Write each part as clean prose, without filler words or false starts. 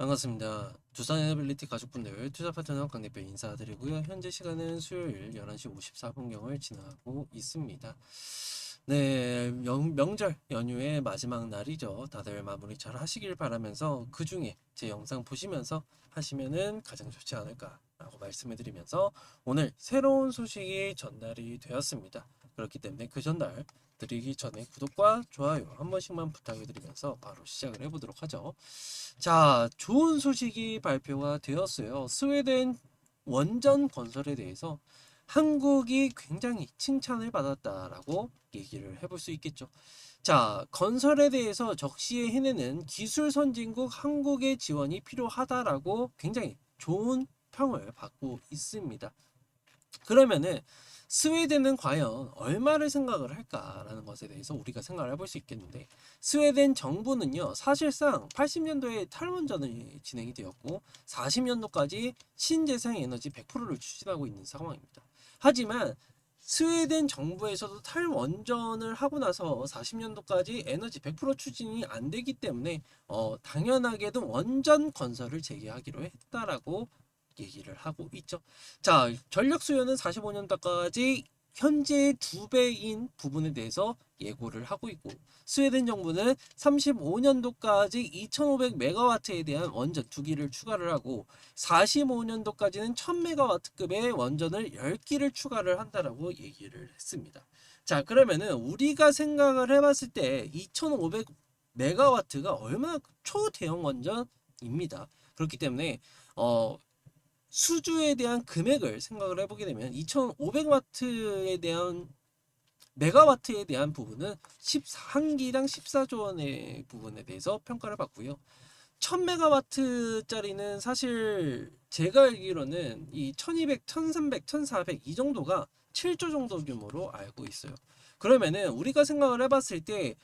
반갑습니다. 두산 에너빌리티 가족분들 투자 파트너 강 대표 인사드리고요. 현재 시간은 수요일 11시 54분경을 지나고 있습니다. 네, 명절 연휴의 마지막 날이죠. 다들 마무리 잘 하시길 바라면서 그 중에 제 영상 보시면서 하시면은 가장 좋지 않을까라고 말씀을 드리면서 오늘 새로운 소식이 전달이 되었습니다. 그렇기 때문에 그 전달 드리기 전에 구독과 좋아요 한 번씩만 부탁을 드리면서 바로 시작을 해보도록 하죠. 자, 좋은 소식이 발표가 되었어요. 스웨덴 원전 건설에 대해서 한국이 굉장히 칭찬을 받았다라고 얘기를 해볼 수 있겠죠. 자, 건설에 대해서 적시에 해내는 기술 선진국 한국의 지원이 필요하다라고 굉장히 좋은 평을 받고 있습니다. 그러면은 스웨덴은 과연 얼마를 생각을 할까라는 것에 대해서 우리가 생각을 해볼 수 있겠는데, 스웨덴 정부는요 사실상 80년도에 탈원전이 진행이 되었고 40년도까지 신재생 에너지 100%를 추진하고 있는 상황입니다. 하지만 스웨덴 정부에서도 탈원전을 하고 나서 40년도까지 에너지 100% 추진이 안 되기 때문에 당연하게도 원전 건설을 재개하기로 했다라고 얘기를 하고 있죠. 자, 전력 수요는 45년도까지 현재 2배인 부분에 대해서 예고를 하고 있고, 스웨덴 정부는 35년도까지 2500메가와트에 대한 원전 2기를 추가를 하고 45년도까지는 1000메가와트급의 원전을 10기를 추가를 한다라고 얘기를 했습니다. 자, 그러면은 우리가 생각을 해봤을 때 2500메가와트가 얼마나 초대형 원전입니다. 그렇기 때문에 수주에 대한 금액을 생각을 해보게 되면 2500와트에 대한 메가와트에 대한 부분은 14기당 14조 원의 부분에 대해서 평가를 받고요. 1000메가와트짜리는 사실 제가 알기로는 이 1200, 1300, 1400 이 정도가 7조 정도 규모로 알고 있어요. 그러면은 우리가 생각을 해봤을 때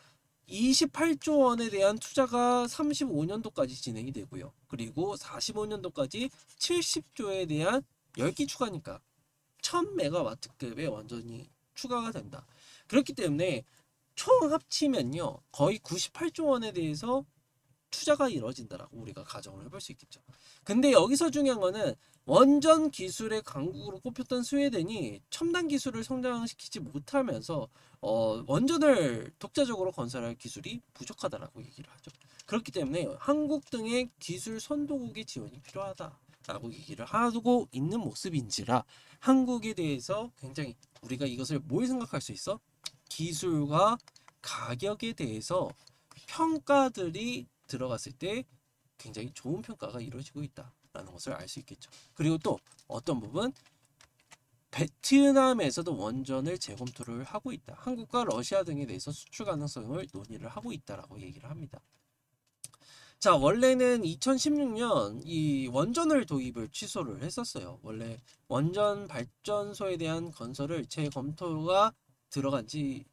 28조 원에 대한 투자가 35년도까지 진행이 되고요. 그리고 45년도까지 70조에 대한 10기 추가니까 1000메가와트급의 원전이 추가가 된다. 그렇기 때문에 총 합치면요 거의 98조 원에 대해서 투자가 이루어진다라고 우리가 가정을 해볼 수 있겠죠. 근데 여기서 중요한 거는 원전 기술의 강국으로 꼽혔던 스웨덴이 첨단 기술을 성장시키지 못하면서 원전을 독자적으로 건설할 기술이 부족하다라고 얘기를 하죠. 그렇기 때문에 한국 등의 기술 선도국의 지원이 필요하다라고 얘기를 하고 있는 모습인지라 한국에 대해서 굉장히 우리가 이것을 뭘 생각할 수 있어? 기술과 가격에 대해서 평가들이 들어갔을 때 굉장히 좋은 평가가 이루어지고 있다라는 것을 알 수 있겠죠. 그리고 또 어떤 부분 베트남에서도 원전을 재검토를 하고 있다. 한국과 러시아 등에 대해서 수출 가능성을 논의를 하고 있다라고 얘기를 합니다. 자, 원래는 2016년 이 원전을 도입을 취소를 했었어요. 원래 원전 발전소에 대한 건설을 재검토가 들어갔는데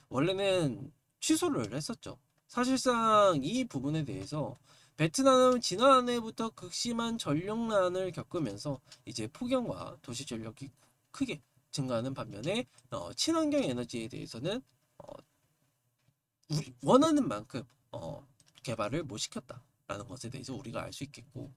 원래는 취소를 했었죠. 사실상 이 부분에 대해서 베트남은 지난해부터 극심한 전력난을 겪으면서 이제 폭염과 도시 전력이 크게 증가하는 반면에 친환경 에너지에 대해서는 어, 우리 원하는 만큼 개발을 못 시켰다라는 것에 대해서 우리가 알 수 있겠고,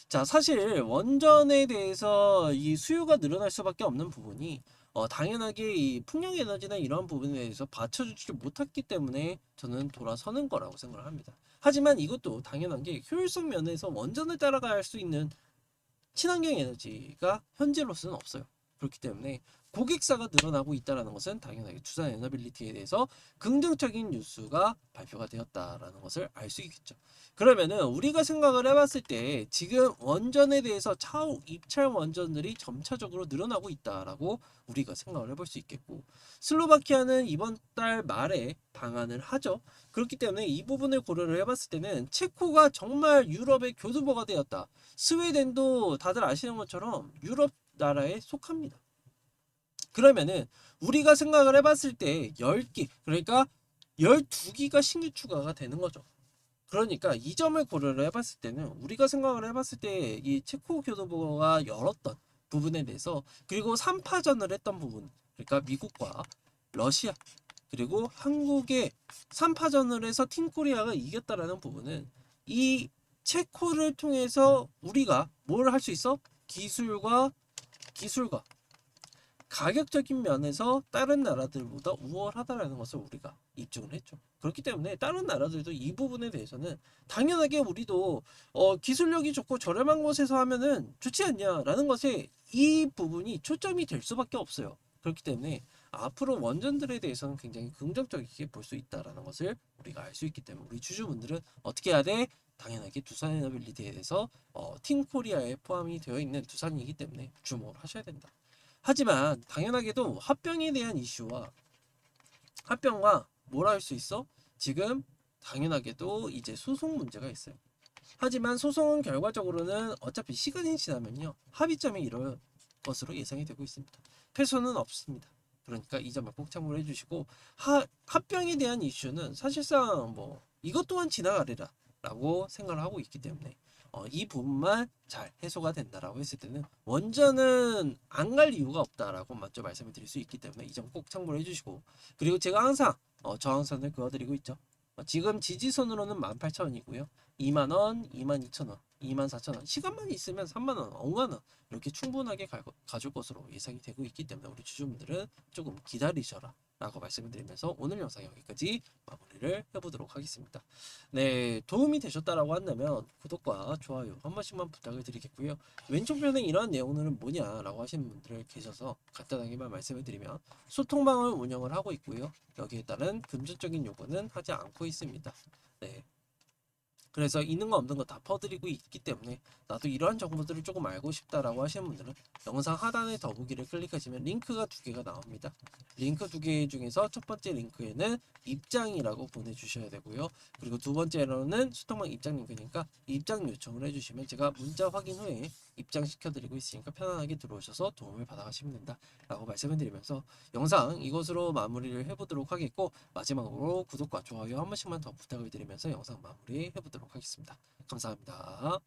자, 사실 원전에 대해서 이 수요가 늘어날 수밖에 없는 부분이 당연하게 이 풍력 에너지나 이런 부분에 대해서 받쳐주지 못했기 때문에 저는 돌아서는 거라고 생각을 합니다. 하지만 이것도 당연한 게 효율성 면에서 원전을 따라갈 수 있는 친환경 에너지가 현재로서는 없어요. 그렇기 때문에 고객사가 늘어나고 있다는 것은 당연하게 두산 에너빌리티에 대해서 긍정적인 뉴스가 발표가 되었다라는 것을 알 수 있겠죠. 그러면은 우리가 생각을 해봤을 때 지금 원전에 대해서 차후 입찰 원전들이 점차적으로 늘어나고 있다라고 우리가 생각을 해볼 수 있겠고, 슬로바키아는 이번 달 말에 방한을 하죠. 그렇기 때문에 이 부분을 고려를 해봤을 때는 체코가 정말 유럽의 교두보가 되었다. 스웨덴도 다들 아시는 것처럼 유럽 나라에 속합니다. 그러면은 우리가 생각을 해봤을 때 10기, 그러니까 12기가 신규 추가가 되는 거죠. 그러니까 이 점을 고려를 해봤을 때는 우리가 생각을 해봤을 때 이 체코 교도부가 열었던 부분에 대해서, 그리고 3파전을 했던 부분, 그러니까 미국과 러시아 그리고 한국의 3파전을 해서 팀 코리아가 이겼다라는 부분은 이 체코를 통해서 우리가 뭘 할 수 있어? 기술과 가격적인 면에서 다른 나라들보다 우월하다라는 것을 우리가 입증을 했죠. 그렇기 때문에 다른 나라들도 이 부분에 대해서는 당연하게 우리도 기술력이 좋고 저렴한 곳에서 하면은 좋지 않냐라는 것에 이 부분이 초점이 될 수밖에 없어요. 그렇기 때문에 앞으로 원전들에 대해서는 굉장히 긍정적이게 볼 수 있다라는 것을 우리가 알 수 있기 때문에 우리 주주분들은 어떻게 해야 돼? 당연하게 두산에너빌리티에 대해서 팀 코리아에 포함이 되어 있는 두산이기 때문에 주목을 하셔야 된다. 하지만 당연하게도 합병에 대한 이슈와 합병과 뭘 할 수 있어? 지금 당연하게도 이제 소송 문제가 있어요. 하지만 소송은 결과적으로는 어차피 시간이 지나면요 합의점이 이룰 것으로 예상이 되고 있습니다. 패소는 없습니다. 그러니까 이 점을 꼭 참고를 해주시고 합병에 대한 이슈는 사실상 뭐 이것 또한 지나가리라 라고 생각을 하고 있기 때문에 이 부분만 잘 해소가 된다라고 했을 때는 원전은 안 갈 이유가 없다라고 먼저 말씀을 드릴 수 있기 때문에 이 점 꼭 참고를 해주시고 그리고 제가 항상 저항선을 그어드리고 있죠. 지금 지지선으로는 18,000원이고요. 2만원, 22,000원, 24,000원 시간만 있으면 3만원, 5만원 이렇게 충분하게 가줄 것으로 예상이 되고 있기 때문에 우리 주주분들은 조금 기다리셔라 라고 말씀을 드리면서 오늘 영상 여기까지 마무리를 해보도록 하겠습니다. 네, 도움이 되셨다라고 한다면 구독과 좋아요 한 번씩만 부탁을 드리겠고요. 왼쪽편에 이러한 내용들은 뭐냐라고 하시는 분들 계셔서 간단하게만 말씀을 드리면 소통방을 운영을 하고 있고요. 여기에 따른 금전적인 요구는 하지 않고 있습니다. 네. 그래서 있는 거 없는 거 다 퍼드리고 있기 때문에 나도 이러한 정보들을 조금 알고 싶다라고 하시는 분들은 영상 하단의 더보기를 클릭하시면 링크가 두 개가 나옵니다. 링크 두 개 중에서 첫 번째 링크에는 입장이라고 보내주셔야 되고요. 그리고 두 번째로는 수통방 입장 링크니까 입장 요청을 해주시면 제가 문자 확인 후에 입장시켜드리고 있으니까 편안하게 들어오셔서 도움을 받아가시면 된다라고 말씀을 드리면서 영상 이것으로 마무리를 해보도록 하겠고 마지막으로 구독과 좋아요 한 번씩만 더 부탁을 드리면서 영상 마무리 해보도록 하겠습니다. 감사합니다.